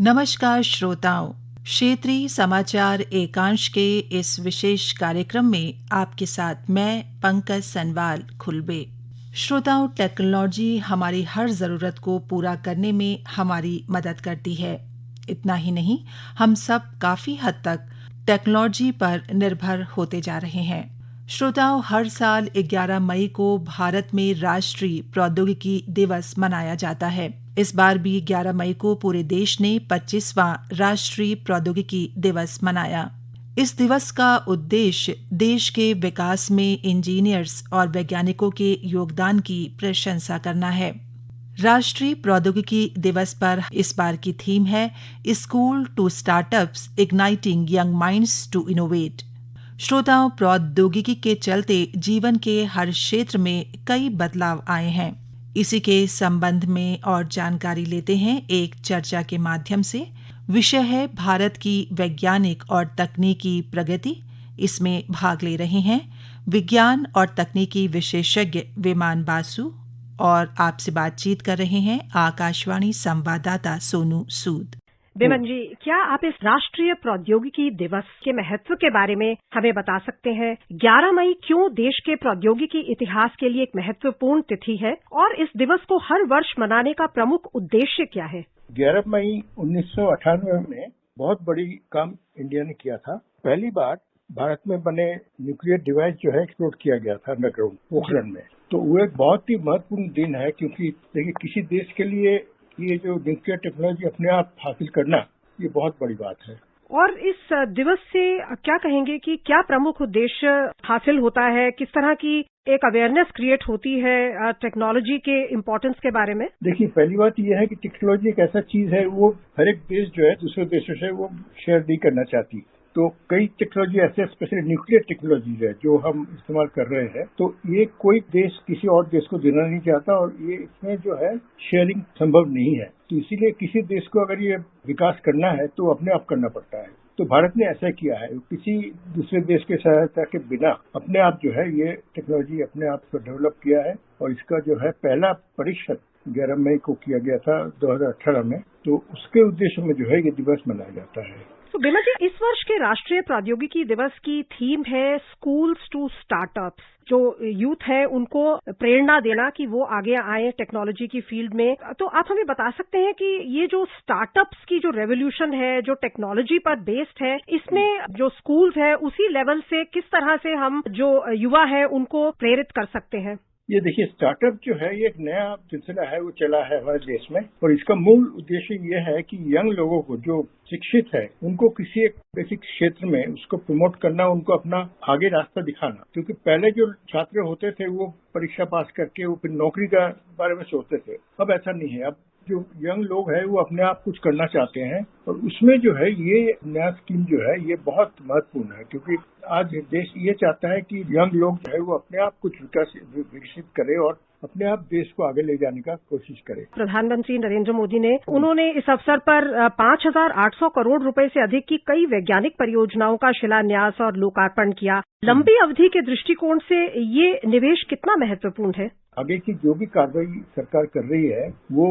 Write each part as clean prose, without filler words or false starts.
नमस्कार श्रोताओं, क्षेत्रीय समाचार एकांश के इस विशेष कार्यक्रम में आपके साथ मैं पंकज सनवाल खुलबे। श्रोताओं, टेक्नोलॉजी हमारी हर ज़रूरत को पूरा करने में हमारी मदद करती है। इतना ही नहीं, हम सब काफ़ी हद तक टेक्नोलॉजी पर निर्भर होते जा रहे हैं। श्रोताओं, हर साल 11 मई को भारत में राष्ट्रीय प्रौद्योगिकी दिवस मनाया जाता है। इस बार भी 11 मई को पूरे देश ने 25वां राष्ट्रीय प्रौद्योगिकी दिवस मनाया। इस दिवस का उद्देश्य देश के विकास में इंजीनियर्स और वैज्ञानिकों के योगदान की प्रशंसा करना है। राष्ट्रीय प्रौद्योगिकी दिवस पर इस बार की थीम है school to startups igniting young minds to innovate. श्रोताओं, प्रौद्योगिकी के चलते जीवन के हर क्षेत्र में कई बदलाव आए हैं। इसी के संबंध में और जानकारी लेते हैं एक चर्चा के माध्यम से। विषय है भारत की वैज्ञानिक और तकनीकी प्रगति। इसमें भाग ले रहे हैं विज्ञान और तकनीकी विशेषज्ञ विमान बासु, और आपसे बातचीत कर रहे हैं आकाशवाणी संवाददाता सोनू सूद। विमन जी, क्या आप इस राष्ट्रीय प्रौद्योगिकी दिवस के महत्व के बारे में हमें बता सकते हैं? 11 मई क्यों देश के प्रौद्योगिकी इतिहास के लिए एक महत्वपूर्ण तिथि है और इस दिवस को हर वर्ष मनाने का प्रमुख उद्देश्य क्या है? 11 मई 1998 में बहुत बड़ी काम इंडिया ने किया था। पहली बार भारत में बने न्यूक्लियर डिवाइस जो है एक्सप्लोर किया गया था अंडरग्राउंड पोखरण में। तो वो एक बहुत ही महत्वपूर्ण दिन है, क्योंकि देखिए किसी देश के लिए ये जो न्यूक्लियर टेक्नोलॉजी अपने आप हासिल करना, ये बहुत बड़ी बात है। और इस दिवस से क्या कहेंगे कि क्या प्रमुख उद्देश्य हासिल होता है? किस तरह की एक अवेयरनेस क्रिएट होती है टेक्नोलॉजी के इम्पोर्टेंस के बारे में? देखिए, पहली बात यह है कि टेक्नोलॉजी एक ऐसा चीज है, वो हर एक देश जो है दूसरे देशों से वो शेयर नहीं करना चाहती। तो कई टेक्नोलॉजी ऐसे, स्पेशली न्यूक्लियर टेक्नोलॉजी है जो हम इस्तेमाल कर रहे हैं, तो ये कोई देश किसी और देश को देना नहीं चाहता, और ये इसमें जो है शेयरिंग संभव नहीं है। तो इसीलिए किसी देश को अगर ये विकास करना है तो अपने आप करना पड़ता है। तो भारत ने ऐसा किया है, किसी दूसरे देश के सहायता के बिना अपने आप जो है ये टेक्नोलॉजी अपने आप को डेवलप किया है। और इसका जो है पहला परीक्षण 11 मई को किया गया था 2018 में। तो उसके उद्देश्य में जो है ये दिवस मनाया जाता है। तो बिमल जी, इस वर्ष के राष्ट्रीय प्रौद्योगिकी दिवस की थीम है स्कूल्स टू स्टार्टअप्स। जो यूथ है उनको प्रेरणा देना कि वो आगे आए टेक्नोलॉजी की फील्ड में। तो आप हमें बता सकते हैं कि ये जो स्टार्टअप्स की जो रेवोल्यूशन है, जो टेक्नोलॉजी पर बेस्ड है, इसमें जो स्कूल्स है उसी लेवल से किस तरह से हम जो युवा है उनको प्रेरित कर सकते हैं? ये देखिए, स्टार्टअप जो है ये एक नया सिलसिला है, वो चला है हमारे देश में। और इसका मूल उद्देश्य ये है कि यंग लोगों को जो शिक्षित है उनको किसी एक बेसिक क्षेत्र में उसको प्रमोट करना, उनको अपना आगे रास्ता दिखाना। क्योंकि पहले जो छात्र होते थे वो परीक्षा पास करके वो फिर नौकरी का बारे में सोचते थे। अब ऐसा नहीं है। अब जो यंग लोग हैं वो अपने आप कुछ करना चाहते हैं, और उसमें जो है ये नया स्कीम जो है ये बहुत महत्वपूर्ण है। क्योंकि आज देश ये चाहता है कि यंग लोग जो है वो अपने आप कुछ विकसित करे और अपने आप देश को आगे ले जाने का कोशिश करे। प्रधानमंत्री नरेंद्र मोदी ने उन्होंने इस अवसर पर 5,800 करोड़ रुपए से अधिक की कई वैज्ञानिक परियोजनाओं का शिलान्यास और लोकार्पण किया। लंबी अवधि के दृष्टिकोण से ये निवेश कितना महत्वपूर्ण है? आगे की जो भी कार्रवाई सरकार कर रही है वो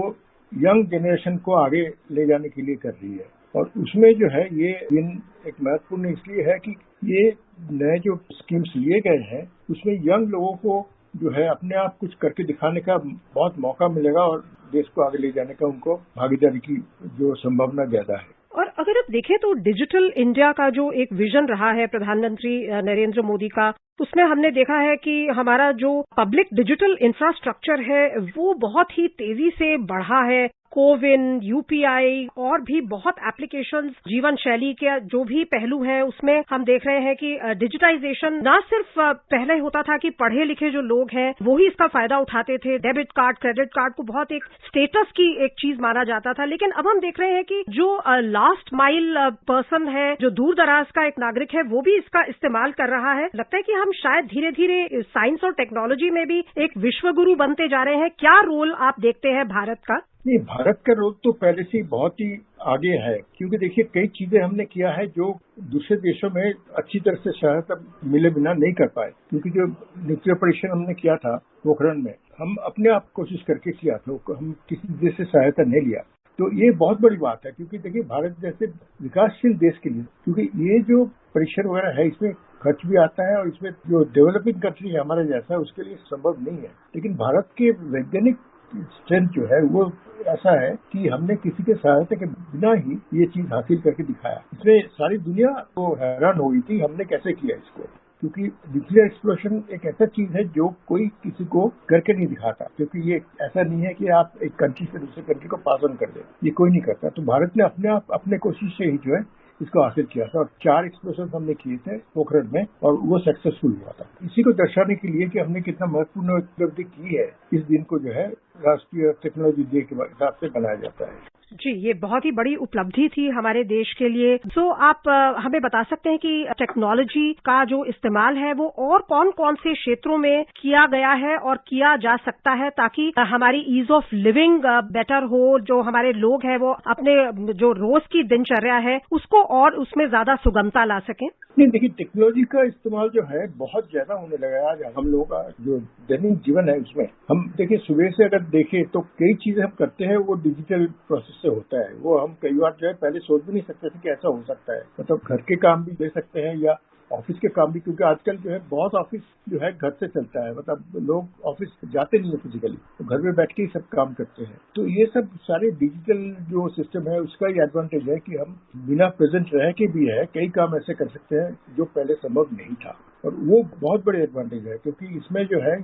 यंग जनरेशन को आगे ले जाने के लिए कर रही है। और उसमें जो है ये एक महत्वपूर्ण इसलिए है कि ये नए जो स्कीम्स लिए गए हैं उसमें यंग लोगों को जो है अपने आप कुछ करके दिखाने का बहुत मौका मिलेगा, और देश को आगे ले जाने का उनको भागीदारी की जो संभावना ज्यादा है। और अगर आप देखें तो डिजिटल इंडिया का जो एक विजन रहा है प्रधानमंत्री नरेंद्र मोदी का, उसमें हमने देखा है कि हमारा जो पब्लिक डिजिटल इंफ्रास्ट्रक्चर है वो बहुत ही तेजी से बढ़ा है। कोविन, यूपीआई और भी बहुत एप्लीकेशंस, जीवन शैली के जो भी पहलू हैं उसमें हम देख रहे हैं कि डिजिटाइजेशन ना सिर्फ पहले होता था कि पढ़े लिखे जो लोग हैं वो ही इसका फायदा उठाते थे। डेबिट कार्ड, क्रेडिट कार्ड को बहुत एक स्टेटस की एक चीज माना जाता था, लेकिन अब हम देख रहे हैं कि जो लास्ट माइल पर्सन है, जो दूर दराज का एक नागरिक है, वो भी इसका इस्तेमाल कर रहा है। लगता है कि हम शायद धीरे धीरे साइंस और टेक्नोलॉजी में भी एक विश्वगुरु बनते जा रहे हैं। क्या रोल आप देखते हैं भारत का? नहीं, भारत का रोल तो पहले से बहुत ही आगे है। क्योंकि देखिए कई चीजें हमने किया है जो दूसरे देशों में अच्छी तरह से सहायता मिले बिना नहीं कर पाए। क्योंकि जो न्यूक्लियर परीक्षण हमने किया था पोखरण में, हम अपने आप कोशिश करके किया था, हम किसी देश से सहायता नहीं लिया। तो ये बहुत बड़ी बात है, क्योंकि देखिए भारत जैसे विकासशील देश के लिए, क्योंकि ये जो परीक्षण वगैरह है इसमें खर्च भी आता है और इसमें जो डेवलपिंग कंट्री है हमारे जैसा उसके लिए संभव नहीं है। लेकिन भारत के वैज्ञानिक स्ट्रेंथ जो है वो ऐसा है कि हमने किसी के सहायता के बिना ही ये चीज हासिल करके दिखाया। इसमें सारी दुनिया को हैरान हो गई थी हमने कैसे किया इसको, क्योंकि न्यूक्लियर एक्सप्लोजन एक ऐसा चीज है जो कोई किसी को करके नहीं दिखाता, क्योंकि ये ऐसा नहीं है कि आप एक कंट्री से दूसरे कंट्री को पास ऑन कर दे, ये कोई नहीं करता। तो भारत ने अपने आप अपने कोशिश से ही जो है इसको हासिल किया था और 4 एक्सप्लोजन हमने किए थे पोखरण में और वो सक्सेसफुल हुआ था। इसी को दर्शाने के लिए कि हमने कितना महत्वपूर्ण उपलब्धि की है, इस दिन को जो है राष्ट्रीय टेक्नोलॉजी डे के हिसाब से बनाया जाता है। जी, ये बहुत ही बड़ी उपलब्धि थी हमारे देश के लिए। तो आप हमें बता सकते हैं कि टेक्नोलॉजी का जो इस्तेमाल है वो और कौन कौन से क्षेत्रों में किया गया है और किया जा सकता है, ताकि हमारी ईज ऑफ लिविंग बेटर हो, जो हमारे लोग हैं वो अपने जो रोज की दिनचर्या है उसको और उसमें ज्यादा सुगमता ला सकें। नहीं, देखिए टेक्नोलॉजी का इस्तेमाल जो है बहुत ज्यादा होने लगा है। आज हम लोगों का जो दैनिक जीवन है उसमें हम देखिए सुबह से अगर देखें तो कई चीजें हम करते हैं वो डिजिटल प्रोसेस से होता है। वो हम कई बार जो है पहले सोच भी नहीं सकते थे कि ऐसा हो सकता है। मतलब घर के काम भी ले सकते हैं या ऑफिस के काम भी, क्योंकि आजकल जो है बहुत ऑफिस जो है घर से चलता है। मतलब लोग ऑफिस जाते नहीं है फिजिकली, तो घर में बैठ के ही सब काम करते हैं। तो ये सब सारे डिजिटल जो सिस्टम है उसका ही एडवांटेज है कि हम बिना प्रेजेंट रह के भी है कई काम ऐसे कर सकते हैं जो पहले संभव नहीं था। और वो बहुत बड़े एडवांटेज है, क्योंकि इसमें जो है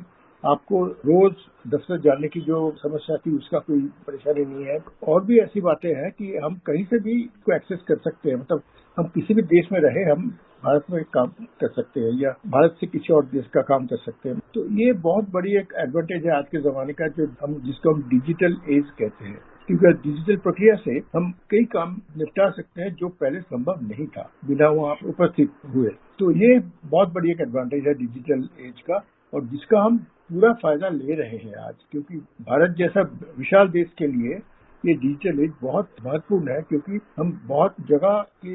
आपको रोज दफ्तर जाने की जो समस्या थी उसका कोई परेशानी नहीं है। और भी ऐसी बातें हैं कि हम कहीं से भी इसको एक्सेस कर सकते हैं। मतलब हम किसी भी देश में रहे हम भारत में काम कर सकते हैं या भारत से किसी और देश का काम कर सकते हैं। तो ये बहुत बड़ी एक एडवांटेज है आज के जमाने का, जो जिसको हम डिजिटल एज कहते हैं। क्योंकि डिजिटल प्रक्रिया से हम कई काम निपटा सकते हैं जो पहले संभव नहीं था बिना वहाँ उपस्थित हुए। तो ये बहुत बड़ी एक एडवांटेज है डिजिटल एज का, और जिसका हम पूरा फायदा ले रहे हैं आज। क्योंकि भारत जैसा विशाल देश के लिए ये डिजिटल एज बहुत महत्वपूर्ण है, क्योंकि हम बहुत जगह के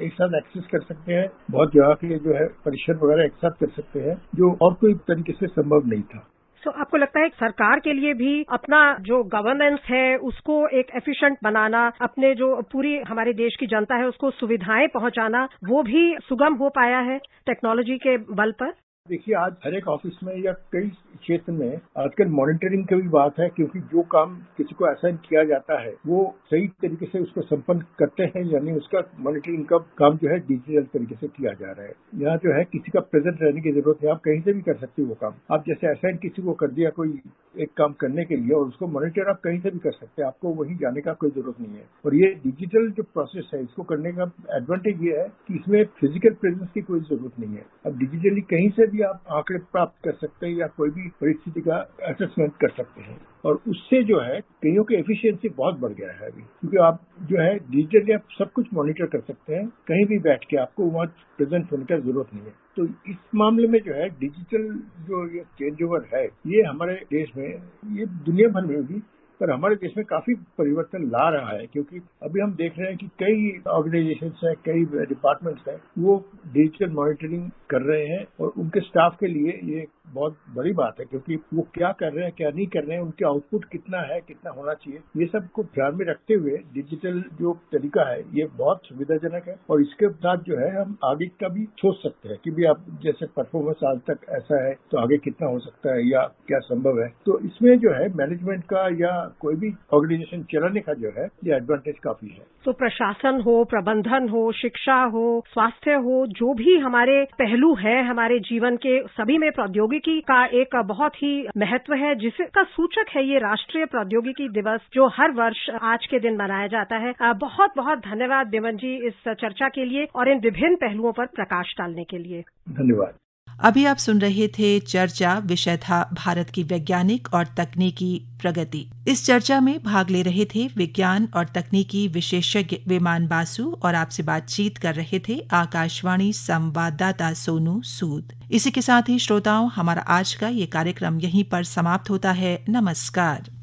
एक साथ एक्सेस कर सकते हैं, बहुत जगह के जो है परीक्षण वगैरह एक साथ कर सकते हैं, जो और कोई तरीके से संभव नहीं था। तो आपको लगता है सरकार के लिए भी अपना जो गवर्नेंस है उसको एक एफिशिएंट बनाना, अपने जो पूरी हमारे देश की जनता है उसको सुविधाएं पहुंचाना, वो भी सुगम हो पाया है टेक्नोलॉजी के बल पर? देखिए आज हर एक ऑफिस में या कई क्षेत्र में आजकल मॉनिटरिंग की भी बात है, क्योंकि जो काम किसी को असाइन किया जाता है वो सही तरीके से उसको संपन्न करते हैं, यानी उसका मॉनिटरिंग का काम जो है डिजिटल तरीके से किया जा रहा है। यहाँ जो है किसी का प्रेजेंट रहने की जरूरत है, आप कहीं से भी कर सकते हो वो काम। आप जैसे असाइन किसी को कर दिया कोई एक काम करने के लिए और उसको मॉनिटर आप कहीं से भी कर सकते हैं, आपको वहीं जाने का कोई जरूरत नहीं है। और ये डिजिटल जो प्रोसेस है इसको करने का एडवांटेज ये है कि इसमें फिजिकल प्रेजेंस की कोई जरूरत नहीं है। अब डिजिटली कहीं से भी आप आंकड़े प्राप्त कर सकते हैं या कोई भी परिस्थिति का असेसमेंट कर सकते हैं, और उससे जो है कईयों की एफिशिएंसी बहुत बढ़ गया है अभी। क्योंकि आप जो है डिजिटली आप सब कुछ मॉनिटर कर सकते हैं कहीं भी बैठ के, आपको वहाँ प्रेजेंट होने की जरूरत नहीं है। तो इस मामले में जो है डिजिटल जो ये चेंज ओवर है ये हमारे देश में, ये दुनिया भर में भी, पर हमारे देश में काफी परिवर्तन ला रहा है। क्योंकि अभी हम देख रहे हैं कि कई ऑर्गेनाइजेशंस हैं, कई डिपार्टमेंट्स हैं, वो डिजिटल मॉनिटरिंग कर रहे हैं, और उनके स्टाफ के लिए ये बहुत बड़ी बात है, क्योंकि वो क्या कर रहे हैं क्या नहीं कर रहे हैं, उनके आउटपुट कितना है कितना होना चाहिए, ये सब को ध्यान में रखते हुए डिजिटल जो तरीका है ये बहुत सुविधाजनक है। और इसके साथ जो है हम आगे का भी सोच सकते हैं कि भी आप जैसे परफॉर्मेंस आज तक ऐसा है तो आगे कितना हो सकता है या क्या संभव है। तो इसमें जो है मैनेजमेंट का या कोई भी ऑर्गेनाइजेशन चलाने का जो है ये एडवांटेज काफी है। तो प्रशासन हो, प्रबंधन हो, शिक्षा हो, स्वास्थ्य हो, जो भी हमारे पहलू है हमारे जीवन के, सभी में प्रौद्योगिकी का एक बहुत ही महत्व है, जिसका सूचक है ये राष्ट्रीय प्रौद्योगिकी दिवस जो हर वर्ष आज के दिन मनाया जाता है। बहुत बहुत धन्यवाद बिमन जी इस चर्चा के लिए और इन विभिन्न पहलुओं पर प्रकाश डालने के लिए। धन्यवाद। अभी आप सुन रहे थे चर्चा, विषय था भारत की वैज्ञानिक और तकनीकी प्रगति। इस चर्चा में भाग ले रहे थे विज्ञान और तकनीकी विशेषज्ञ विमान बासु, और आपसे बातचीत कर रहे थे आकाशवाणी संवाददाता सोनू सूद। इसी के साथ ही श्रोताओं, हमारा आज का ये कार्यक्रम यहीं पर समाप्त होता है। नमस्कार।